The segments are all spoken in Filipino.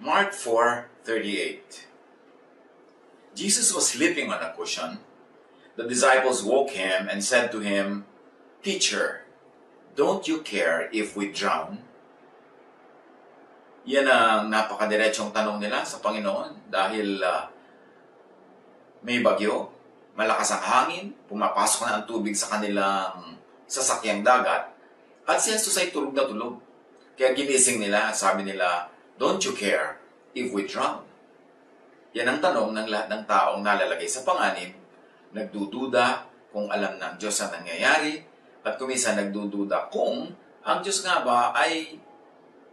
Mark 4:38. Jesus was sleeping on a cushion. The disciples woke him and said to him, "Teacher, don't you care if we drown?" Yan ang napakadiretsong tanong nila sa Panginoon dahil may bagyo, malakas ang hangin, pumapasok na ang tubig sa kanilang sasakyang dagat, at si Jesus ay tulog na tulog. Kaya ginising nila at sabi nila, "Don't you care if we drown?" Yan ang tanong ng lahat ng taong nalalagay sa panganib, nagdududa kung alam ng Diyos ang nangyayari, at kuminsan nagdududa kung ang Diyos nga ba ay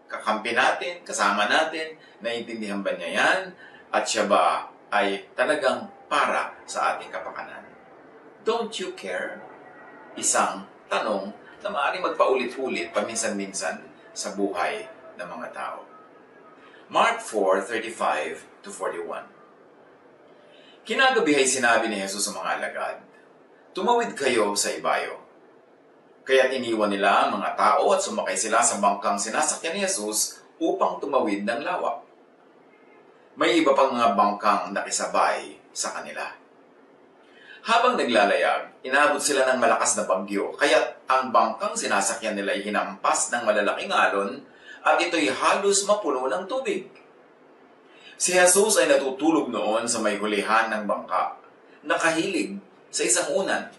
kakampi natin, kasama natin, naiintindihan ba niya yan, at siya ba ay talagang para sa ating kapakanan. Don't you care? Isang tanong na maaaring magpaulit-ulit paminsan-minsan sa buhay ng mga tao. Mark 4:35-41. Kinagabi ay sinabi ni Jesus sa mga alagad, "Tumawid kayo sa ibayo." Kaya't iniwan nila ang mga tao at sumakay sila sa bangkang sinasakyan ni Jesus upang tumawid ng lawa. May iba pang mga bangkang nakisabay sa kanila. Habang naglalayag, inaabot sila ng malakas na bagyo, kaya't ang bangkang sinasakyan nila ay hinampas ng malalaking alon at ito'y halos mapuno ng tubig. Si Jesus ay natutulog noon sa may hulihan ng bangka, nakahilig sa isang unan.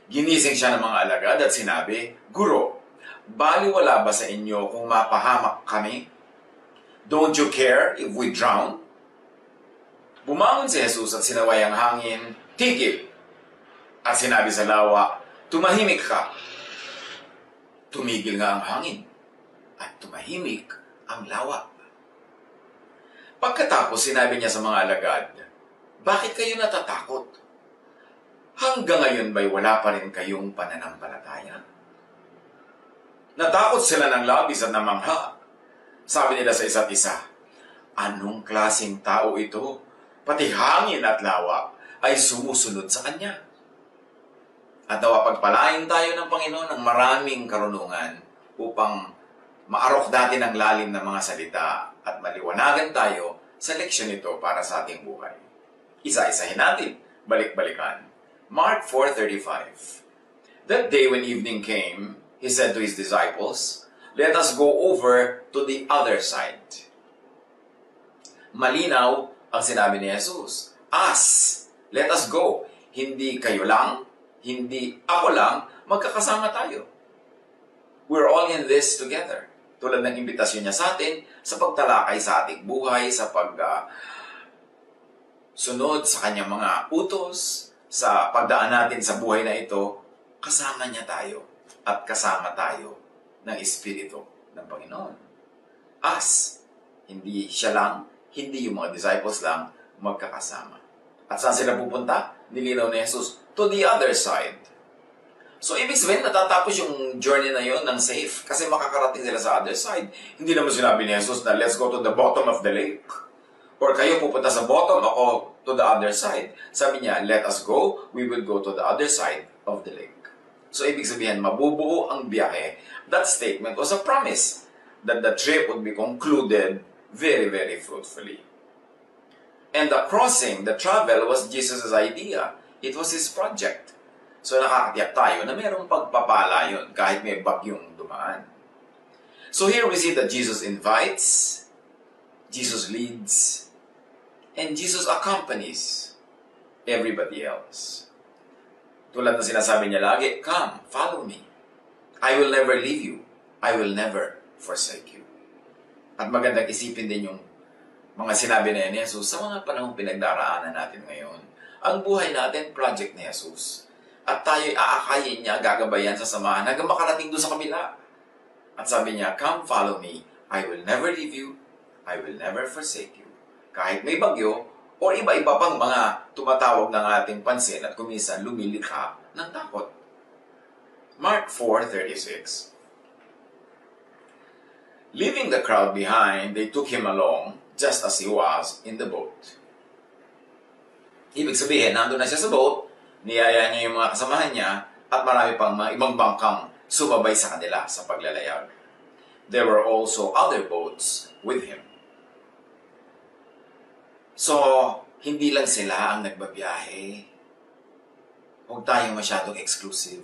Ginising siya ng mga alagad at sinabi, "Guro, baliwala ba sa inyo kung mapahamak kami? Don't you care if we drown?" Bumangon si Jesus at sinaway ang hangin, "Tigil!" At sinabi sa lawa, "Tumahimik ka." Tumigil nga ang hangin at tumahimik ang lawa. Pagkatapos sinabi niya sa mga alagad, "Bakit kayo natatakot? Hanggang ngayon ba'y wala pa rin kayong pananampalataya?" Natakot sila ng labis at namangha. Sabi nila sa isa't isa, "Anong klaseng tao ito? Pati hangin at lawa ay sumusunod sa kanya." At nawa pagpalain tayo ng Panginoon ng maraming karunungan upang maarok natin ang lalim ng mga salita at maliwanagan tayo sa leksyon ito para sa ating buhay. Isa-isahin natin, balik-balikan. Mark 4:35. That day when evening came, he said to his disciples, "Let us go over to the other side." Malinaw ang sinabi ni Jesus. Us. Let us go. Hindi kayo lang, hindi ako lang, magkakasama tayo. We're all in this together. Tulad ng imbitasyon niya sa atin sa pagtalakay sa ating buhay, sa sunod sa kanyang mga utos, sa pagdaan natin sa buhay na ito, kasama niya tayo at kasama tayo ng Espiritu ng Panginoon. Us. Hindi siya lang, hindi yung mga disciples lang magkakasama. At saan sila pupunta? Nilinaw ni Jesus, to the other side. So, ibig sabihin, natatapos yung journey na yun ng safe kasi makakarating sila sa other side. Hindi naman sinabi ni Jesus na let's go to the bottom of the lake. Or kayo pupunta sa bottom, ako to the other side. Sabi niya, let us go, we will go to the other side of the lake. So, ibig sabihin, mabubuo ang biyahe. That statement was a promise that the trip would be concluded very, very fruitfully. And the crossing, the travel, was Jesus' idea. It was His project. So, nakakatiyak tayo na mayroong pagpapala yun kahit may bagyong dumaan. So, here we see that Jesus invites, Jesus leads, and Jesus accompanies everybody else. Tulad na sinasabi niya lagi, "Come, follow me. I will never leave you. I will never forsake you." At magandang isipin din yung mga sinabi na ni Jesus sa mga panahong pinagdaraanan natin ngayon. Ang buhay natin, project ni Jesus. At tayo'y aakayin niya, gagabayan sa samahan hanggang makarating doon sa kabila. At sabi niya, "Come, follow me. I will never leave you. I will never forsake you." Kahit may bagyo o iba-iba pang mga tumatawag ng ating pansin at kuminsan lumilikha ng takot. Mark 4:36. Leaving the crowd behind, they took him along just as he was in the boat. Ibig sabihin, nandun na siya sa boat, niyaya niya yung mga kasamahan niya, at marami pang mga ibang bangkang sumabay sa kanila sa paglalayag. There were also other boats with him. So, hindi lang sila ang nagbabiyahe. Huwag tayong masyadong exclusive.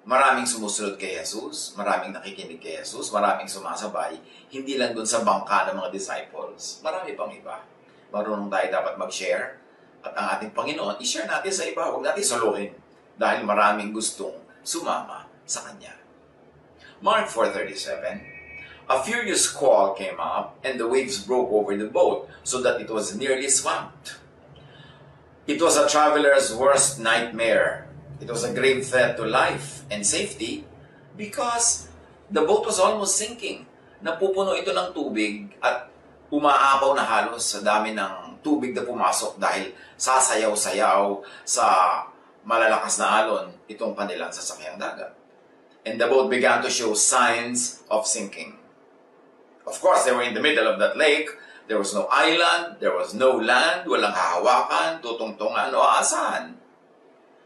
Maraming sumusunod kay Jesus, maraming nakikinig kay Jesus, maraming sumasabay, hindi lang doon sa bangka ng mga disciples. Marami pang iba. Marunong tayo dapat mag-share at ang ating Panginoon, i-share natin sa iba, huwag natin solohin dahil maraming gustong sumama sa Kanya. Mark 4:37. A furious squall came up and the waves broke over the boat so that it was nearly swamped. It was a traveler's worst nightmare. It was a grave threat to life and safety because the boat was almost sinking. Napupuno ito ng tubig at umaapaw na halos sa dami ng tubig na pumasok dahil sasayaw-sayaw sa malalakas na alon itong kanilang sasakyang dagat. And the boat began to show signs of sinking. Of course, they were in the middle of that lake. There was no island, there was no land, walang hahawakan, tutungtungan o aasahan.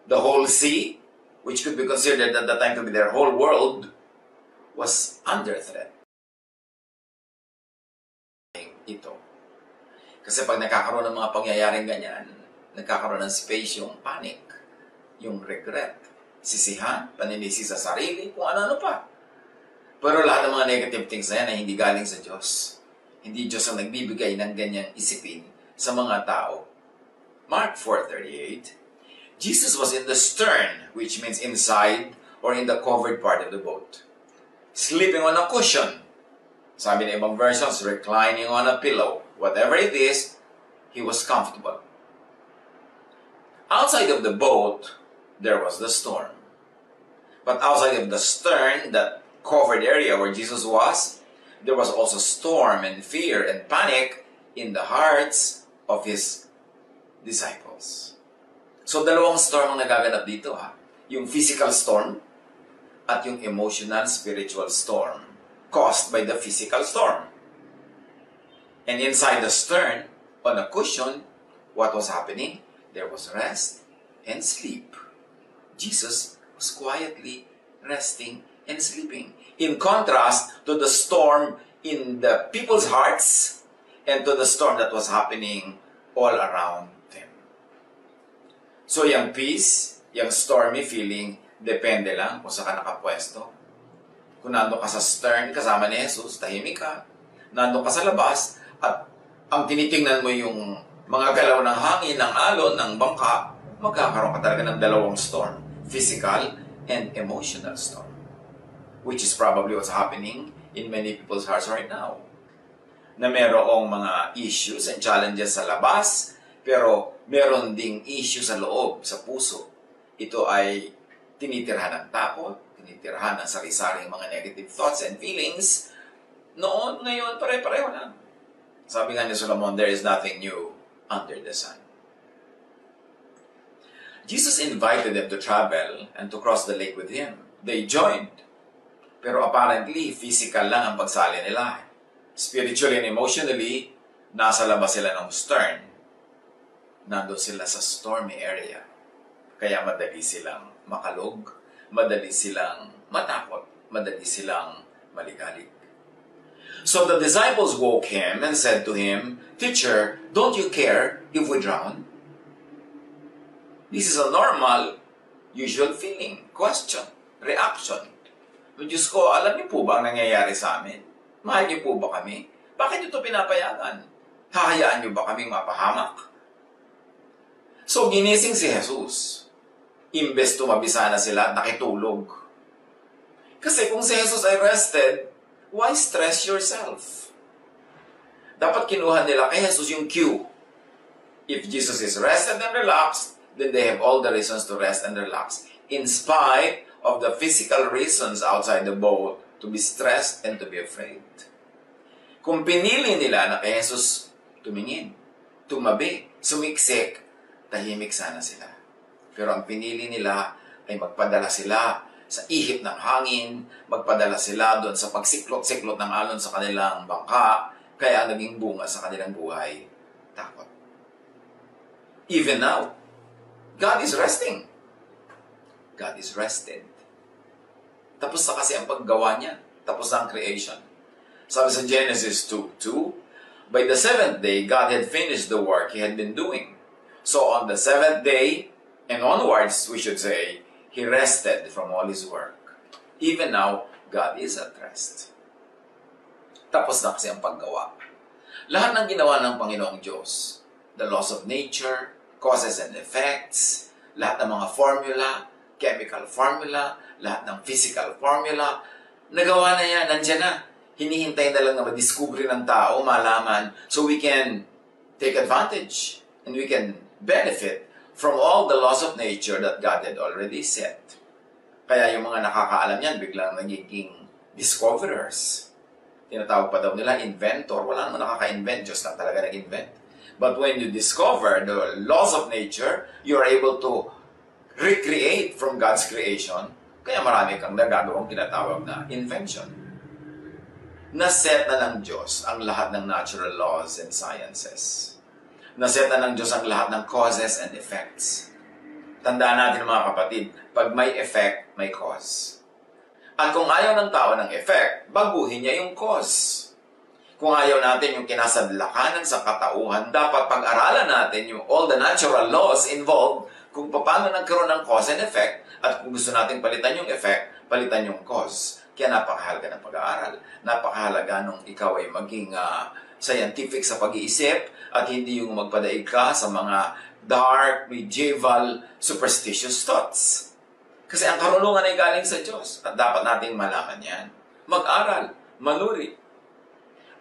The whole sea, which could be considered at that time to be their whole world, was under threat. Ito. Kasi pag nagkakaroon ng mga pangyayaring ganyan, nagkakaroon ng space yung panic, yung regret, sisihan, paninisi sa sarili, kung ano-ano pa. Pero lahat ng mga negative things na yan ay hindi galing sa Diyos. Hindi Diyos ang nagbibigay ng ganyang isipin sa mga tao. Mark 4:38, Jesus was in the stern, which means inside or in the covered part of the boat, sleeping on a cushion. Sabi ng ibang versions, reclining on a pillow. Whatever it is, he was comfortable. Outside of the boat, there was the storm. But outside of the stern, that covered area where Jesus was, there was also storm and fear and panic in the hearts of his disciples. So, dalawang storm ang nagaganap dito, ha? Yung physical storm at yung emotional, spiritual storm caused by the physical storm. And inside the stern, on a cushion, what was happening? There was rest and sleep. Jesus was quietly resting and sleeping. In contrast to the storm in the people's hearts and to the storm that was happening all around them. So, yung peace, yung stormy feeling, depende lang kung saan ka nakapwesto. Kung nandun ka sa stern, kasama ni Jesus, tahimik ka. Nandun ka sa labas, at ang tinitingnan mo yung mga galaw ng hangin, ng alon, ng bangka, magkakaroon ka talaga ng dalawang storm. Physical and emotional storm. Which is probably what's happening in many people's hearts right now. Na merong mga issues and challenges sa labas, pero meron ding issue sa loob, sa puso. Ito ay tinitirhan ng takot, tinitirhan ng sari-saring mga negative thoughts and feelings. Noon, ngayon, pare-pareho lang. Sabi nga ni Solomon, there is nothing new under the sun. Jesus invited them to travel and to cross the lake with him. They joined. Pero apparently, physical lang ang pagsali nila. Spiritually and emotionally, nasa labas sila ng stern. Nandun sila sa stormy area. Kaya madali silang makalog, madali silang matakot, madali silang maligalig. So the disciples woke him and said to him, "Teacher, don't you care if we drown?" This is a normal, usual feeling, question, reaction. Diyos ko, alam niyo po ba ang nangyayari sa amin? Mahal niyo po ba kami? Bakit niyo ito pinapayagan? Hahayaan niyo ba kaming mapahamak? So, ginising si Jesus. Imbes tumabi sana sila, nakitulog. Kasi kung si Jesus ay rested, why stress yourself? Dapat kinuha nila kay Jesus yung cue. If Jesus is rested and relaxed, then they have all the reasons to rest and relax. In spite of the physical reasons outside the boat to be stressed and to be afraid. Kung pinili nila na kay Jesus tumingin, tumabi, sumiksik, tahimik sana sila. Pero ang pinili nila ay magpadala sila sa ihip ng hangin, magpadala sila doon sa pagsiklot-siklot ng alon sa kanilang bangka, kaya ang naging bunga sa kanilang buhay, takot. Even now, God is resting. God is rested. Tapos na kasi ang paggawa niya. Tapos na ang creation. Sabi sa Genesis 2:2, by the seventh day, God had finished the work He had been doing. So on the seventh day, and onwards, we should say, He rested from all His work. Even now, God is at rest. Tapos na kasi ang paggawa. Lahat ng ginawa ng Panginoong Diyos, the laws of nature, causes and effects, lahat ng mga formula, chemical formula, lahat ng physical formula, nagawa na yan, nandyan na. Hinihintay na lang na madiskubre ng tao, malaman, so we can take advantage and we can benefit from all the laws of nature that God had already set. Kaya yung mga nakakaalam yan, biglang nagiging discoverers. Tinatawag pa daw nila inventor. Wala naman nakaka-invent, Diyos lang talaga nag-invent. But when you discover the laws of nature, you are able to recreate from God's creation. Kaya marami kang nagagawang tinatawag na invention. Naset na ng Diyos ang lahat ng natural laws and sciences. Naset na ng Diyos ang lahat ng causes and effects. Tandaan natin mga kapatid, pag may effect, may cause. At kung ayaw ng tao ng effect, baguhin niya yung cause. Kung ayaw natin yung kinasadlakanan sa katauhan, dapat pag-aralan natin yung all the natural laws involved kung paano nagkaroon ng cause and effect, at kung gusto natin palitan yung effect, palitan yung cause. Kaya napakahalaga ng pag-aaral. Napakahalaga nung ikaw ay maging scientific sa pag-iisip at hindi yung magpadaig ka sa mga dark, medieval, superstitious thoughts. Kasi ang karunungan ay galing sa Diyos at dapat nating malaman yan. Mag-aral, manuri.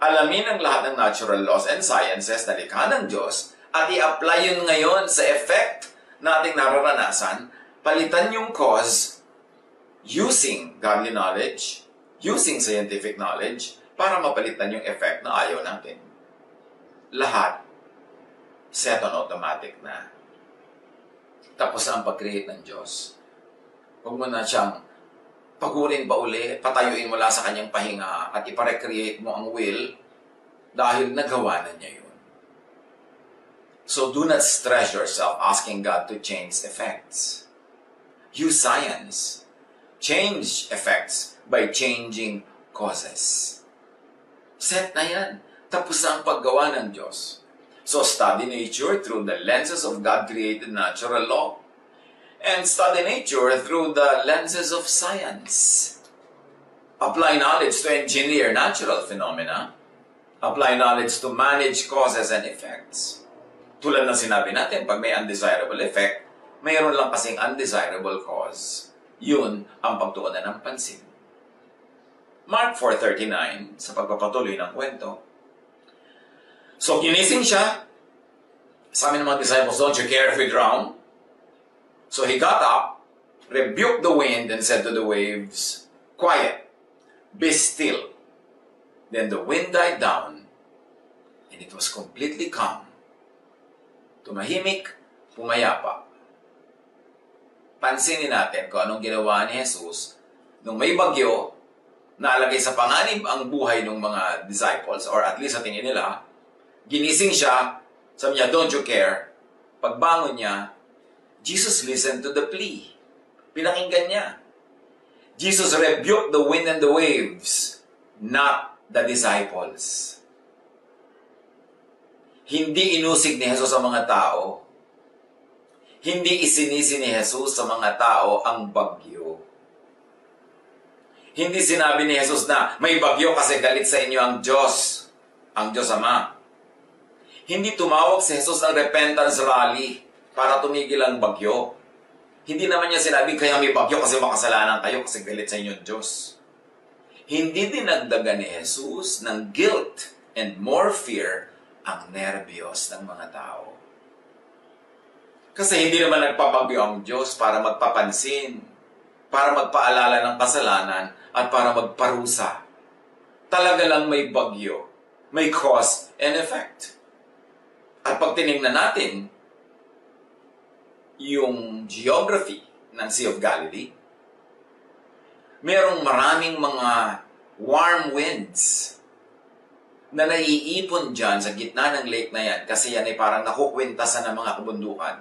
Alamin ang lahat ng natural laws and sciences na likha ng Diyos at i-apply yun ngayon sa effect na ating nararanasan, palitan yung cause using godly knowledge, using scientific knowledge, para mapalitan yung effect na ayaw natin. Lahat, set on automatic na. Tapos na ang pag-create ng Diyos. Huwag mo na siyang pagurin pa uli, patayuin mula sa kanyang pahinga at iparecreate mo ang will dahil nagawa na niya yun. So do not stress yourself asking God to change effects. Use science. Change effects by changing causes. Set na yan. Tapos na ang paggawa ng Diyos. So study nature through the lenses of God-created natural law. And study nature through the lenses of science. Apply knowledge to engineer natural phenomena. Apply knowledge to manage causes and effects. Tulad ng sinabi natin, pag may undesirable effect, mayroon lang kasing undesirable cause. Yun ang pagtuunan ng pansin. Mark 4:39, sa pagpapatuloy ng kwento. So, ginising siya. Sabi ng mga disciples, don't you care if we drown? So he got up, rebuked the wind, and said to the waves, quiet, be still. Then the wind died down, and it was completely calm. Tumahimik, pumayapa. Pansinin natin kung anong ginawa ni Jesus nung may bagyo, nalagay sa panganib ang buhay ng mga disciples, or at least sa tingin nila, ginising siya, sabi niya, don't you care? Pagbangon niya, Jesus listened to the plea. Pinakinggan niya. Jesus rebuked the wind and the waves, not the disciples. Hindi inusig ni Jesus ang mga tao. Hindi isinisi ni Jesus sa mga tao ang bagyo. Hindi sinabi ni Jesus na may bagyo kasi galit sa inyo ang Diyos Ama. Hindi tumawag si Jesus ng repentance rally para tumigil ang bagyo. Hindi naman niya sinabi, kaya may bagyo kasi makasalanan kayo kasi galit sa inyo ang Diyos. Hindi dinagdagan ni Jesus ng guilt and more fear ang nerbiyos ng mga tao. Kasi hindi naman nagpapagyo ang Diyos para magpapansin, para magpaalala ng kasalanan, at para magparusa. Talaga lang may bagyo, may cause and effect. At pag tinignan natin yung geography ng Sea of Galilee, merong maraming mga warm winds na naiipon dyan sa gitna ng lake na yan kasi yan ay parang nakukwintasan ng mga kabundukan.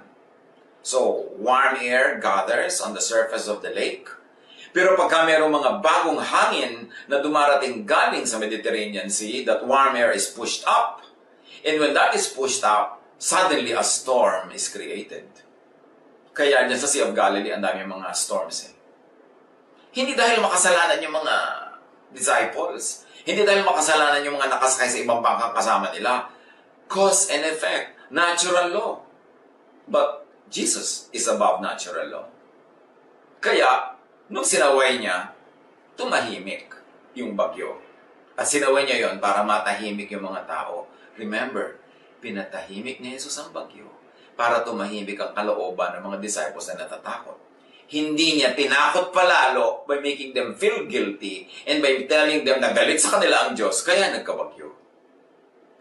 So, warm air gathers on the surface of the lake. Pero pagka mayroong mga bagong hangin na dumarating galing sa Mediterranean Sea, that warm air is pushed up And when that is pushed out, suddenly a storm is created. Kaya dyan sa Sea of Galilee, ang dami mga storms eh. Hindi dahil makasalanan yung mga disciples. Hindi dahil makasalanan yung mga nakasakay sa ibang bangkang kasama nila. Cause and effect. Natural law. But Jesus is above natural law. Kaya, nung sinaway niya, tumahimik yung bagyo. At sinaway niya yon para matahimik yung mga tao. Remember, pinatahimik ni Jesus ang bagyo para tumahimik ang kalooban ng mga disciples na natatakot. Hindi niya tinakot palalo by making them feel guilty and by telling them na galit sa kanila ang Diyos, kaya nagkabagyo.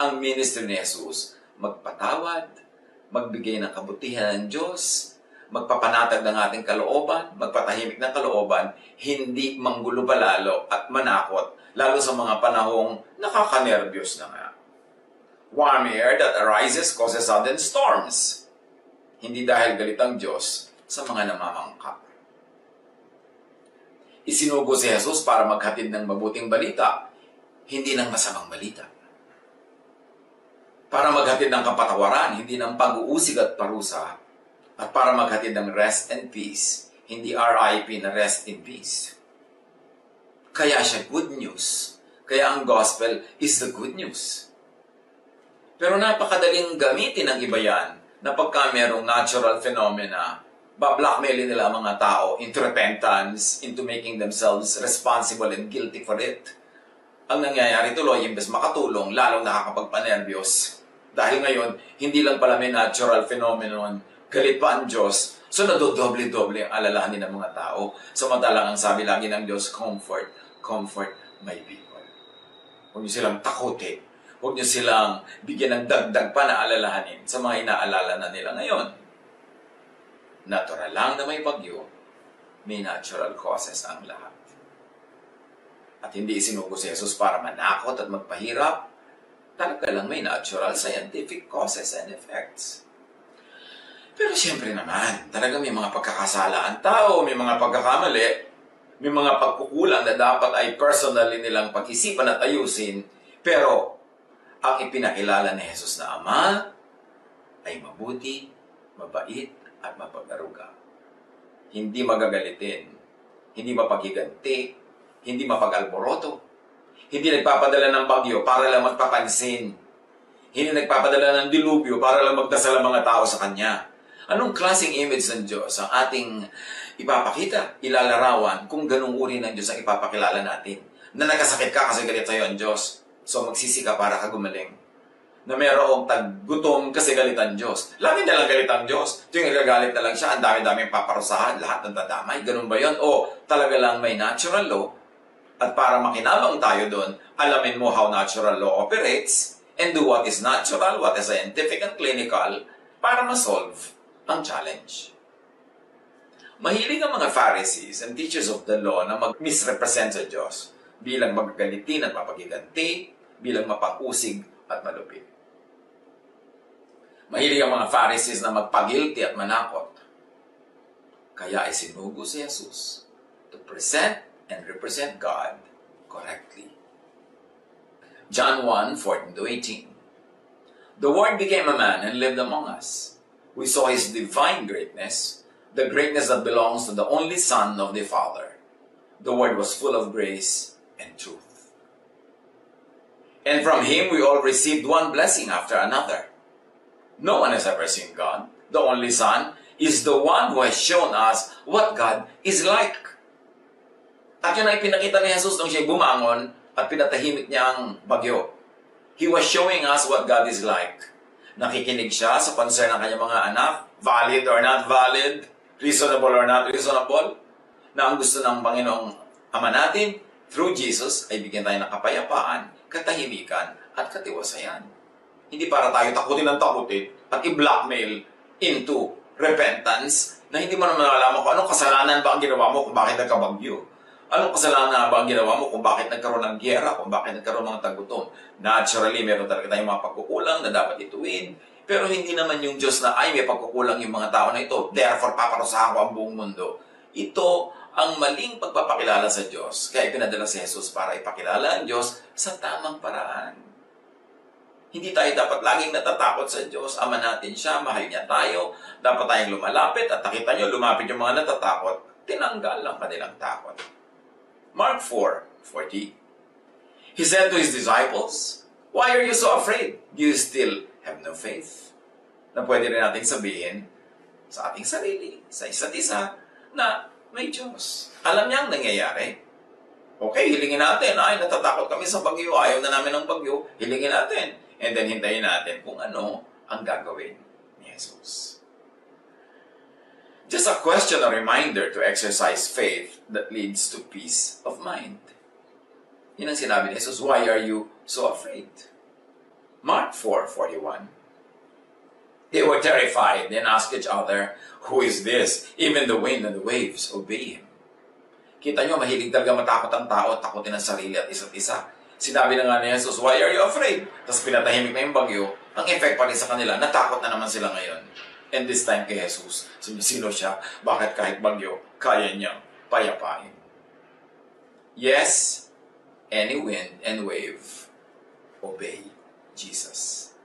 Ang ministry ni Jesus, magpatawad, magbigay ng kabutihan ng Diyos, magpapanatag ng ating kalooban, magpatahimik ng kalooban, hindi manggulo palalo at manakot, lalo sa mga panahong nakakanerbiyos na nga. Warm air that arises causes sudden storms. Hindi dahil galit ang Diyos sa mga namamangka. Isinugo si Jesus para maghatid ng mabuting balita, hindi ng masamang balita. Para maghatid ng kapatawaran, hindi ng pag-uusig at parusa. At para maghatid ng rest and peace, hindi RIP na rest in peace. Kaya siya good news. Kaya ang gospel is the good news. Pero napakadaling gamitin ng iba yan na pagka merong natural phenomena, ba-blackmailin nila ang mga tao into repentance, into making themselves responsible and guilty for it. Ang nangyayari tuloy, imbes makatulong, lalong nakakapagpanervyos. Dahil ngayon, hindi lang pala may natural phenomenon, galit pa ang Diyos, so nadodoble-doble ang alalahanin ng mga tao. Samantalang ang sabi lagi ng Diyos, comfort, comfort my people. Huwag niyo silang takutin. Huwag niyo silang bigyan ng dagdag pa na alalahanin sa mga inaalala na nila ngayon. Natural lang na may bagyo, may natural causes ang lahat. At hindi isinugo si Jesus para manakot at magpahirap, talaga lang may natural scientific causes and effects. Pero siyempre naman, talaga may mga pagkakasala ang tao, may mga pagkakamali, may mga pagkukulang na dapat ay personally nilang pag-isipan at ayusin, pero ang ipinakilala ni Jesus na Ama ay mabuti, mabait, at mapag-aruga. Hindi magagalitin, hindi mapaghiganti, hindi mapag-alboroto, hindi nagpapadala ng bagyo para lang magpapansin, hindi nagpapadala ng dilubyo para lang magdasal ang mga tao sa Kanya. Anong klaseng image ng Diyos ang ating ipapakita, ilalarawan kung ganung uri ng Diyos ang ipapakilala natin? Na nagkasakit ka kasi galit sa'yo ang Diyos, so magsisi ka para ka gumaling. Na mayroong taggutom kasi galit ang Diyos. Lagi na lang galit ang Diyos. Tuwing nagagalit na lang siya, ang dami-daming paparusahan, lahat ng dadamay. Ganun ba yun? O talaga lang may natural law? At para makinabang tayo doon, alamin mo how natural law operates and do what is natural, what is scientific and clinical para ma-solve ang challenge. Mahilig ang mga Pharisees and teachers of the law na mag-misrepresent sa Diyos bilang magagalitin at mapagiganti, bilang mapag-usig at malupit. Mahilig ang mga Pharisees na magpagilty at manakot. Kaya ay sinugo si Jesus to present and represent God correctly. John 1:14-18. The Word became a man and lived among us. We saw His divine greatness, the greatness that belongs to the only Son of the Father. The Word was full of grace and truth. And from Him we all received one blessing after another. No one has ever seen God. The only Son is the one who has shown us what God is like. At yun ay pinakita ni Jesus nung siya bumangon at pinatahimik niya ang bagyo. He was showing us what God is like. Nakikinig siya sa concern ng kanyang mga anak, valid or not valid, reasonable or not reasonable, na ang gusto ng Panginoong Ama natin, through Jesus, ay bigyan tayo ng kapayapaan, katahimikan, at katiwasayan. Hindi para tayo takutin ng takutin at i-blackmail into repentance na hindi mo naman alam kung anong kasalanan ba ang ginawa mo kung bakit nagkabagyo. Anong kasalanan ba ang ginawa mo kung bakit nagkaroon ng giyera, kung bakit nagkaroon ng tagutom. Naturally, meron talaga tayong mga pagkukulang na dapat ituwid. Pero hindi naman yung Diyos na, ay, may pagkukulang yung mga tao na ito, therefore paparusahan ko ang buong mundo. Ito ang maling pagpapakilala sa Diyos. Kaya pinadala si Jesus para ipakilala ang Diyos sa tamang paraan. Hindi tayo dapat laging natatakot sa Diyos. Ama natin siya, mahal niya tayo. Dapat tayong lumalapit at nakita nyo, lumapit yung mga natatakot. Tinanggal ang kanilang takot. Mark 4:40. He said to his disciples, "Why are you so afraid? Do you still have no faith?" Na pwede rin natin sabihin sa ating sarili, sa isa't isa, na may Diyos. Alam niya ang nangyayari. Okay, hilingin natin. Ay, natatakot kami sa bagyo. Ayaw na namin ng bagyo. Hilingin natin. And then hintayin natin kung ano ang gagawin ni Jesus. Just a question, a reminder to exercise faith that leads to peace of mind. Yun ang sinabi ni Jesus, why are you so afraid? Mark 4:41. They were terrified and asked each other, "Who is this? Even the wind and the waves obey him." Kita nyo, mahilig talaga matakot ang tao, takutin ang sarili at isa't isa. Sinabi na nga ni Jesus, why are you afraid? Tapos pinatahimik na yung bagyo. Ang effect pa rin sa kanila, natakot na naman sila ngayon. And this time kay Jesus, sino siya? Bakit kahit bagyo, kaya niyang payapain? Yes, any wind and wave, obey Jesus.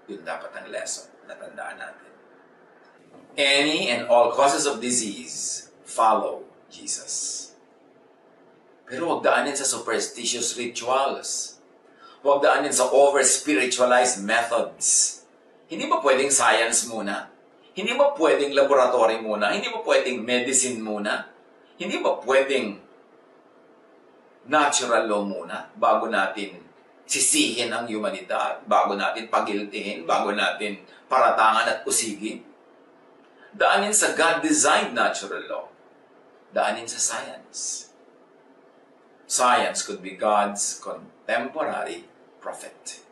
Yun dapat ang lesson na tandaan natin. Any and all causes of disease, follow Jesus. Pero huwag daanin sa superstitious rituals. Huwag daanin sa over-spiritualized methods. Hindi ba pwedeng science muna? Hindi ba pwedeng laboratory muna? Hindi ba pwedeng medicine muna? Hindi ba pwedeng natural law muna bago natin sisihin ang humanidad, bago natin pagiltihin, bago natin paratangan at usigin? Daanin sa God-designed natural law. Daanin sa science. Science could be God's contemporary prophet.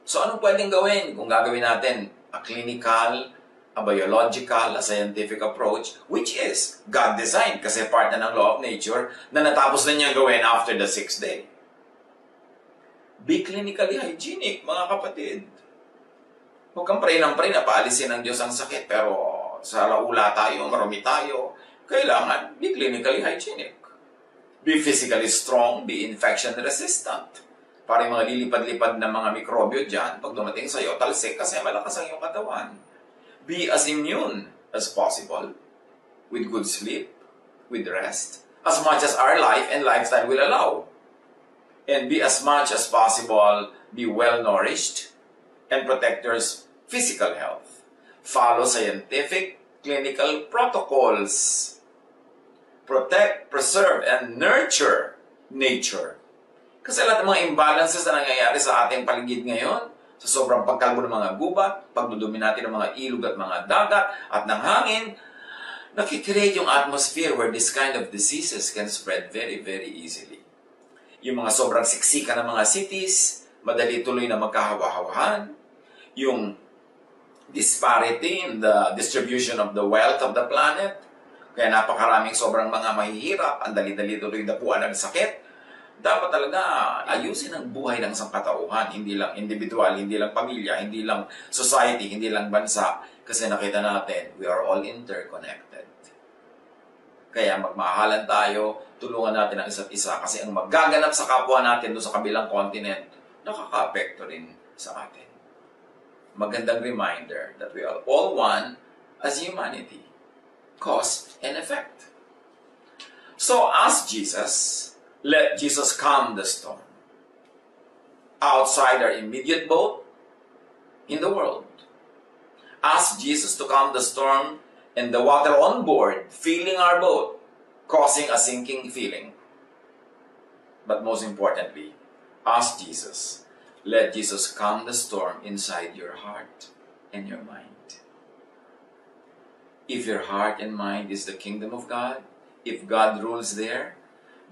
So anong pwedeng gawin kung gagawin natin a clinical, a biological, a scientific approach, which is God-designed kasi part na ng law of nature na natapos na niya gawin after the 6th day. Be clinically hygienic, mga kapatid. Huwag kang pray ng pray na paalisin ng Diyos ang sakit, pero sa laula tayo, marumi tayo, kailangan be clinically hygienic. Be physically strong, be infection resistant. Para yung mga lilipad-lipad na mga mikrobyo dyan, pag dumating sa'yo, talsik kasi malakas ang iyong katawan. Be as immune as possible, with good sleep, with rest, as much as our life and lifestyle will allow. And be as much as possible, be well-nourished, and protect your physical health. Follow scientific, clinical protocols. Protect, preserve, and nurture nature. Kasi lahat ng mga imbalances na nangyayari sa ating paligid ngayon, sa sobrang pagkalbo ng mga gubat, pagdudumi natin ng mga ilog at mga dagat at ng hangin, nakikreate yung atmosphere where this kind of diseases can spread very, very easily. Yung mga sobrang siksikan ng mga cities, madali tuloy na magkahawa-hawahan. Yung disparity in the distribution of the wealth of the planet, kaya napakaraming sobrang mga mahihirap, ang dali-dali tuloy dapuan ng sakit. Dapat talaga ayusin ang buhay ng sangkatauhan, hindi lang individual, hindi lang pamilya, hindi lang society, hindi lang bansa. Kasi nakita natin, we are all interconnected. Kaya magmahalan tayo, tulungan natin ang isa't isa. Kasi ang magaganap sa kapwa natin doon sa kabilang continent, nakaka-apekto rin sa atin. Magandang reminder that we are all one as humanity. Cause and effect. So ask Jesus, let Jesus calm the storm. Outside our immediate boat, in the world. Ask Jesus to calm the storm and the water on board, filling our boat, causing a sinking feeling. But most importantly, ask Jesus, let Jesus calm the storm inside your heart and your mind. If your heart and mind is the kingdom of God, if God rules there,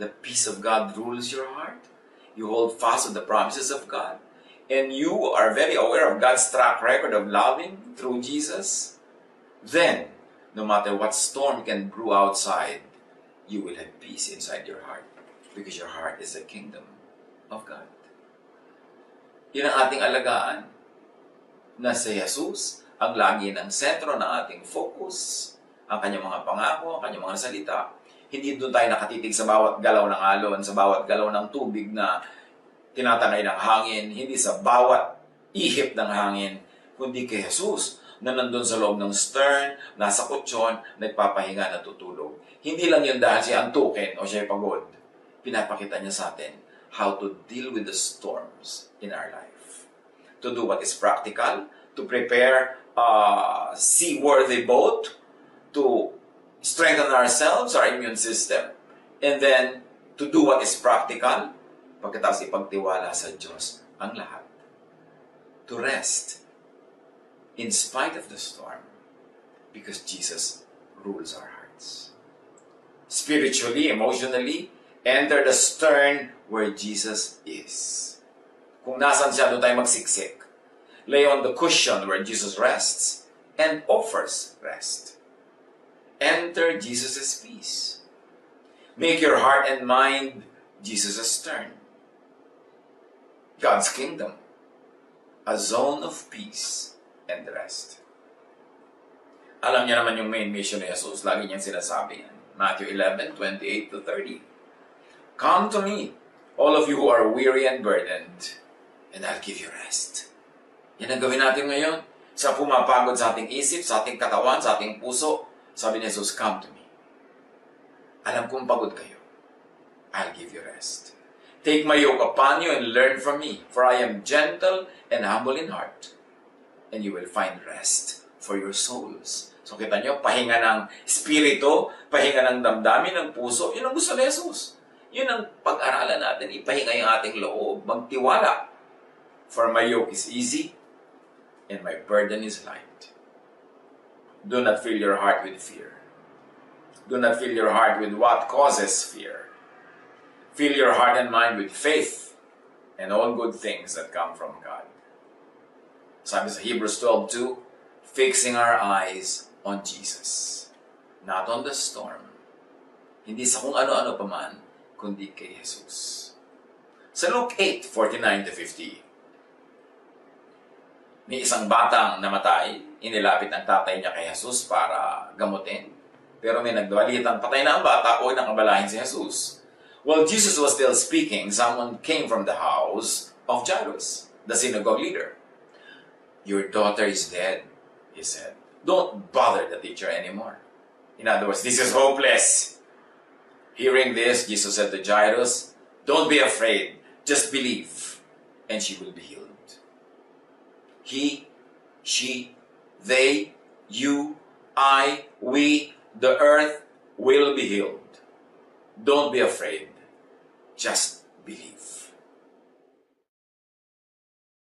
the peace of God rules your heart, you hold fast to the promises of God, and you are very aware of God's track record of loving through Jesus, then, no matter what storm can brew outside, you will have peace inside your heart, because your heart is the kingdom of God. Yan ang ating alagaan, na si Jesus ang lagi ng sentro ng ating focus, ang kanyang mga pangako, ang kanyang mga salita. Hindi doon tayo nakatitig sa bawat galaw ng alon, sa bawat galaw ng tubig na tinatangay ng hangin, hindi sa bawat ihip ng hangin, kundi kay Jesus na nandun sa loob ng stern, nasa kutsyon, nagpapahinga, natutulog. Hindi lang yun dahil siya antukin o siya pagod. Pinapakita niya sa atin how to deal with the storms in our life. To do what is practical, to prepare a seaworthy boat, to strengthen ourselves, our immune system, and then to do what is practical, pagkatapos ipagtiwala sa Diyos ang lahat. To rest in spite of the storm, because Jesus rules our hearts. Spiritually, emotionally, enter the stern where Jesus is. Kung nasan siya, doon tayo magsiksik. Lay on the cushion where Jesus rests and offers rest. Enter Jesus' peace. Make your heart and mind Jesus' stern. God's kingdom, a zone of peace and rest. Alam niya naman yung main mission ni Jesus. Lagi niyang sinasabi yan. Matthew 11:28-30. Come to me, all of you who are weary and burdened, and I'll give you rest. Yan ang gawin natin ngayon. Sa pumapagod sa ating isip, sa ating katawan, sa ating puso, sabi ni Jesus, come to me. Alam kong pagod kayo. I'll give you rest. Take my yoke upon you and learn from me, for I am gentle and humble in heart, and you will find rest for your souls. So kita nyo, pahinga ng espiritu, pahinga ng damdamin, ng puso, yun ang gusto ni Jesus. Yun ang pag-aralan natin, ipahinga yung ating loob, magtiwala. For my yoke is easy, and my burden is light. Do not fill your heart with fear. Do not fill your heart with what causes fear. Fill your heart and mind with faith and all good things that come from God. Sabi sa Hebrews 12:2, fixing our eyes on Jesus, not on the storm. Hindi sa kung ano-ano pa man, kundi kay Jesus. Sa Luke 8:49-50, may isang batang namatay, inilapit ang tatay niya kay Jesus para gamutin. Pero may nagdawalitang patay na ang bata o nakabalahin si Jesus. While Jesus was still speaking, someone came from the house of Jairus, the synagogue leader. Your daughter is dead, he said. Don't bother the teacher anymore. In other words, this is hopeless. Hearing this, Jesus said to Jairus, don't be afraid, just believe, and she will be healed. He, she, they, you, I, we, the earth will be healed. Don't be afraid. Just believe.